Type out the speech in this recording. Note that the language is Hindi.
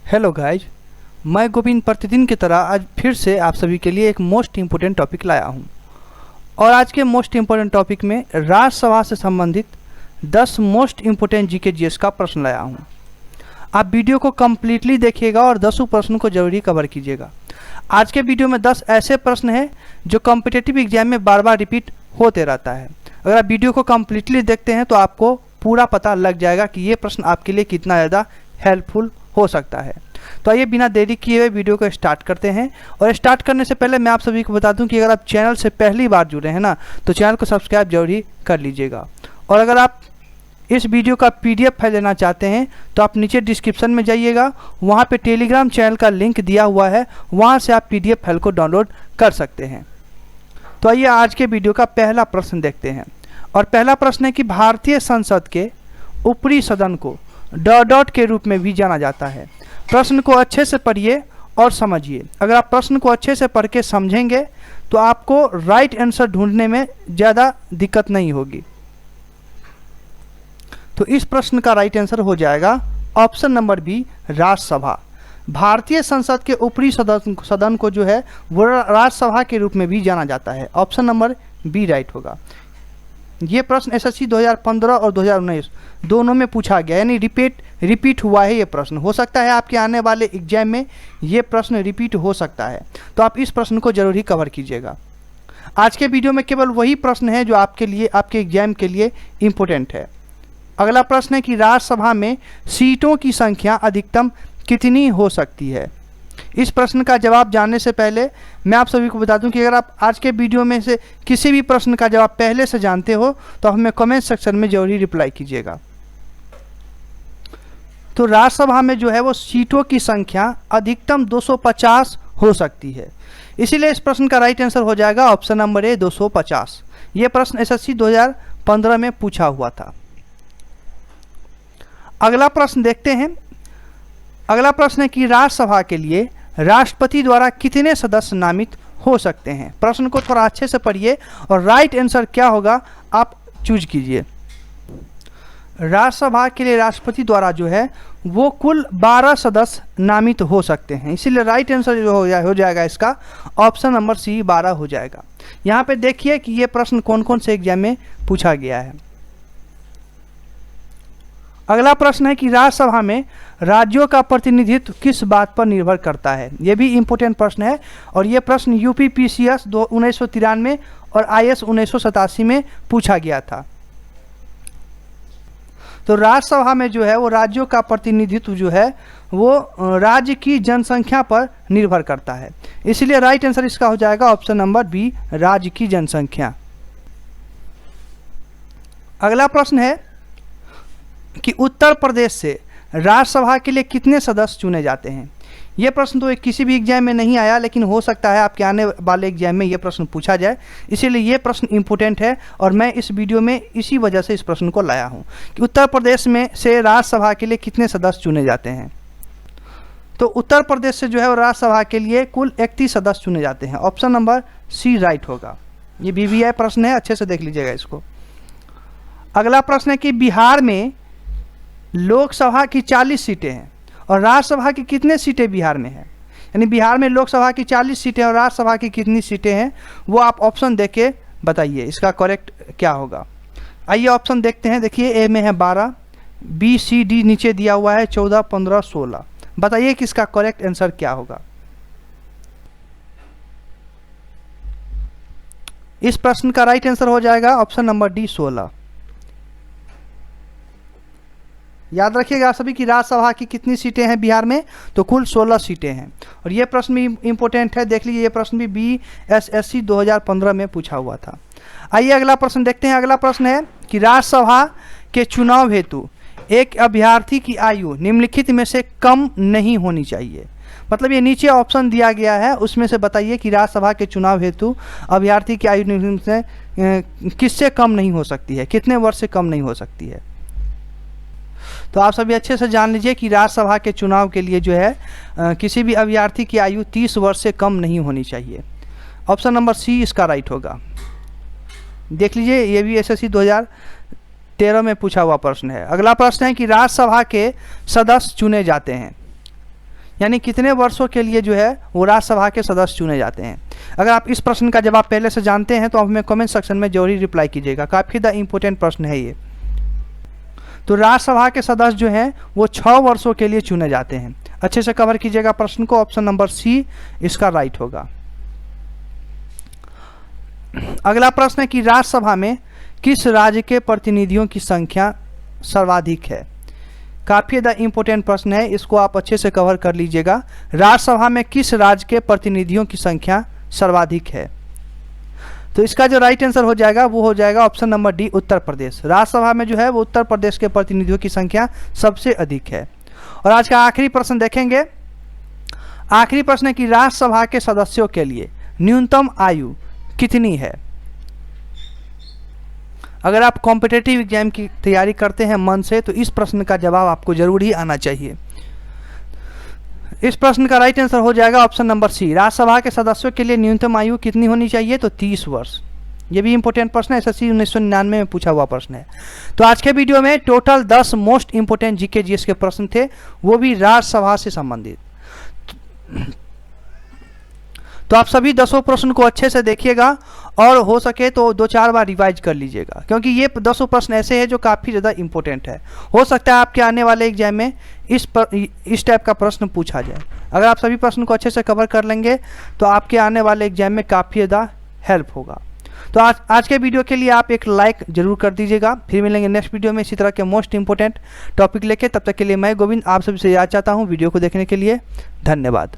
हेलो गाइज, मैं गोविंद प्रतिदिन की तरह आज फिर से आप सभी के लिए एक मोस्ट इम्पोर्टेंट टॉपिक लाया हूं। और आज के मोस्ट इम्पोर्टेंट टॉपिक में राज्यसभा से संबंधित 10 मोस्ट इम्पोर्टेंट जीके जीएस का प्रश्न लाया हूं। आप वीडियो को कम्प्लीटली देखिएगा और 10 प्रश्न को जरूरी कवर कीजिएगा। आज के वीडियो में 10 ऐसे प्रश्न हैं जो कॉम्पिटिटिव एग्जाम में बार बार रिपीट होते रहता है। अगर आप वीडियो को कम्प्लीटली देखते हैं तो आपको पूरा पता लग जाएगा कि ये प्रश्न आपके लिए कितना ज़्यादा हेल्पफुल हो सकता है। तो आइए बिना देरी किए हुए वीडियो को स्टार्ट करते हैं। और स्टार्ट करने से पहले मैं आप सभी को बता दूं कि अगर आप चैनल से पहली बार जुड़े हैं ना, तो चैनल को सब्सक्राइब जरूर ही कर लीजिएगा। और अगर आप इस वीडियो का PDF फाइल लेना चाहते हैं तो आप नीचे डिस्क्रिप्शन में जाइएगा, वहाँ पे टेलीग्राम चैनल का लिंक दिया हुआ है, वहाँ से आप PDF फाइल को डाउनलोड कर सकते हैं। तो आइए आज के वीडियो का पहला प्रश्न देखते हैं। और पहला प्रश्न है कि भारतीय संसद के ऊपरी सदन को डॉट के रूप में भी जाना जाता है। प्रश्न को अच्छे से पढ़िए और समझिए। अगर आप प्रश्न को अच्छे से पढ़ के समझेंगे तो आपको राइट आंसर ढूंढने में ज़्यादा दिक्कत नहीं होगी। तो इस प्रश्न का राइट आंसर हो जाएगा ऑप्शन नंबर बी, राज्यसभा। भारतीय संसद के ऊपरी सदन को जो है वो राज्यसभा के रूप में भी जाना जाता है। ऑप्शन नंबर बी राइट होगा। ये प्रश्न SSC 2015 और 2019 दोनों में पूछा गया, यानी रिपीट हुआ है। ये प्रश्न हो सकता है आपके आने वाले एग्जाम में ये प्रश्न रिपीट हो सकता है, तो आप इस प्रश्न को जरूर ही कवर कीजिएगा। आज के वीडियो में केवल वही प्रश्न है जो आपके लिए, आपके एग्जाम के लिए इम्पोर्टेंट है। अगला प्रश्न है कि राज्यसभा में सीटों की संख्या अधिकतम कितनी हो सकती है। इस प्रश्न का जवाब जानने से पहले मैं आप सभी को बता दूं कि अगर आप आज के वीडियो में से किसी भी प्रश्न का जवाब पहले से जानते हो तो हमें कमेंट सेक्शन में जरूर ही रिप्लाई कीजिएगा। तो राज्यसभा में जो है वो सीटों की संख्या अधिकतम 250 हो सकती है, इसीलिए इस प्रश्न का राइट आंसर हो जाएगा ऑप्शन नंबर ए, 250। यह प्रश्न SSC 2015 में पूछा हुआ था। अगला प्रश्न देखते हैं। अगला प्रश्न है कि राज्यसभा के लिए राष्ट्रपति द्वारा कितने सदस्य नामित हो सकते हैं। प्रश्न को थोड़ा अच्छे से पढ़िए और राइट आंसर क्या होगा आप चूज कीजिए। राज्यसभा के लिए राष्ट्रपति द्वारा जो है वो कुल 12 सदस्य नामित हो सकते हैं, इसीलिए राइट आंसर जो हो जाएगा इसका ऑप्शन नंबर सी, 12 हो जाएगा। यहाँ पे देखिए कि ये प्रश्न कौन कौन से एग्जाम में पूछा गया है। अगला प्रश्न है कि राज्यसभा में राज्यों का प्रतिनिधित्व किस बात पर निर्भर करता है। यह भी इम्पोर्टेंट प्रश्न है और यह प्रश्न UP PCS 1993 और IS 1987 में पूछा गया था। तो राज्यसभा में जो है वो राज्यों का प्रतिनिधित्व जो है वो राज्य की जनसंख्या पर निर्भर करता है, इसलिए राइट आंसर इसका हो जाएगा ऑप्शन नंबर बी, राज्य की जनसंख्या। अगला प्रश्न है कि उत्तर प्रदेश से राज्यसभा के लिए कितने सदस्य चुने जाते हैं। यह प्रश्न तो किसी भी एग्जाम में नहीं आया, लेकिन हो सकता है आपके आने वाले एग्जाम में यह प्रश्न पूछा जाए, इसीलिए यह प्रश्न इम्पोर्टेंट है और मैं इस वीडियो में इसी वजह से इस प्रश्न को लाया हूं कि उत्तर प्रदेश में से राज्यसभा के लिए कितने सदस्य चुने जाते हैं। तो उत्तर प्रदेश से जो है वो राज्यसभा के लिए कुल 31 सदस्य चुने जाते हैं। ऑप्शन नंबर सी राइट होगा। ये BVI प्रश्न है, अच्छे से देख लीजिएगा इसको। अगला प्रश्न है कि बिहार में लोकसभा की 40 सीटें हैं और राज्यसभा की कितने सीटें बिहार में हैं। यानी बिहार में लोकसभा की 40 सीटें और राज्यसभा की कितनी सीटें हैं, वो आप ऑप्शन देख के बताइए इसका करेक्ट क्या होगा। आइए ऑप्शन देखते हैं। देखिए ए में है 12, B C D नीचे दिया हुआ है 14, 15, 16। बताइए कि इसका करेक्ट आंसर क्या होगा। इस प्रश्न का राइट आंसर हो जाएगा ऑप्शन नंबर डी, 16। याद रखिएगा सभी कि राज्यसभा की कितनी सीटें हैं बिहार में, तो कुल 16 सीटें हैं। और ये प्रश्न भी इम्पोर्टेंट है, देख लीजिए ये प्रश्न भी BSSC 2015 में पूछा हुआ था। आइए अगला प्रश्न देखते हैं। अगला प्रश्न है कि राज्यसभा के चुनाव हेतु एक अभ्यर्थी की आयु निम्नलिखित में से कम नहीं होनी चाहिए। मतलब ये नीचे ऑप्शन दिया गया है, उसमें से बताइए कि राज्यसभा के चुनाव हेतु अभ्यर्थी की आयु निम्नलिखित से किससे कम नहीं हो सकती है, कितने वर्ष से कम नहीं हो सकती है। तो आप सभी अच्छे से जान लीजिए कि राज्यसभा के चुनाव के लिए जो है किसी भी अभ्यर्थी की आयु 30 वर्ष से कम नहीं होनी चाहिए। ऑप्शन नंबर सी इसका राइट होगा। देख लीजिए ये भी SSC 2013 में पूछा हुआ प्रश्न है। अगला प्रश्न है कि राज्यसभा के सदस्य चुने जाते हैं। यानी कितने वर्षों के लिए जो है वो राज्यसभा के सदस्य चुने जाते हैं। अगर आप इस प्रश्न का जवाब पहले से जानते हैं तो आप हमें कमेंट सेक्शन में जरूर रिप्लाई कीजिएगा, काफ़ी ज़्यादा इंपॉर्टेंट प्रश्न है ये। तो राज्यसभा के सदस्य जो हैं वो 6 वर्षों के लिए चुने जाते हैं। अच्छे से कवर कीजिएगा प्रश्न को, ऑप्शन नंबर सी इसका राइट होगा। अगला प्रश्न है कि राज्यसभा में किस राज्य के प्रतिनिधियों की संख्या सर्वाधिक है। काफ़ी ज़्यादा इंपॉर्टेंट प्रश्न है, इसको आप अच्छे से कवर कर लीजिएगा। राज्यसभा में किस राज्य के प्रतिनिधियों की संख्या सर्वाधिक है, तो इसका जो राइट आंसर हो जाएगा वो हो जाएगा option number D, Uttar Pradesh. Rajya Sabha में जो है वो उत्तर प्रदेश के प्रतिनिधियों की संख्या सबसे अधिक है। और आज का आखिरी प्रश्न देखेंगे। आखिरी प्रश्न है कि राज्यसभा के सदस्यों के लिए न्यूनतम आयु कितनी है। अगर आप कॉम्पिटिटिव एग्जाम की तैयारी करते हैं मन से तो इस प्रश्न का जवाब आपको जरूर ही आना चाहिए। इस प्रश्न का राइट आंसर हो जाएगा ऑप्शन नंबर सी, राज्यसभा के सदस्यों के लिए न्यूनतम आयु कितनी होनी चाहिए, तो 30 वर्ष। ये भी इंपॉर्टेंट प्रश्न है, SSC 1999 में पूछा हुआ प्रश्न है। तो आज के वीडियो में total 10 most important GK GS के प्रश्न थे, वो भी राज्यसभा से संबंधित। तो आप सभी 10 प्रश्न को अच्छे से देखिएगा और हो सके तो 2-4 बार रिवाइज कर लीजिएगा, क्योंकि ये 10 प्रश्न ऐसे हैं जो काफ़ी ज़्यादा इंपॉर्टेंट है। हो सकता है आपके आने वाले एग्जाम में इस टाइप का प्रश्न पूछा जाए। अगर आप सभी प्रश्न को अच्छे से कवर कर लेंगे तो आपके आने वाले एग्जाम में काफ़ी ज़्यादा हेल्प होगा। तो आज के वीडियो के लिए आप एक लाइक जरूर कर दीजिएगा। फिर मिलेंगे नेक्स्ट वीडियो में इसी तरह के मोस्ट इंपोर्टेंट टॉपिक लेके। तब तक के लिए मैं गोविंद आप सभी से याद चाहता हूँ वीडियो को देखने के लिए धन्यवाद।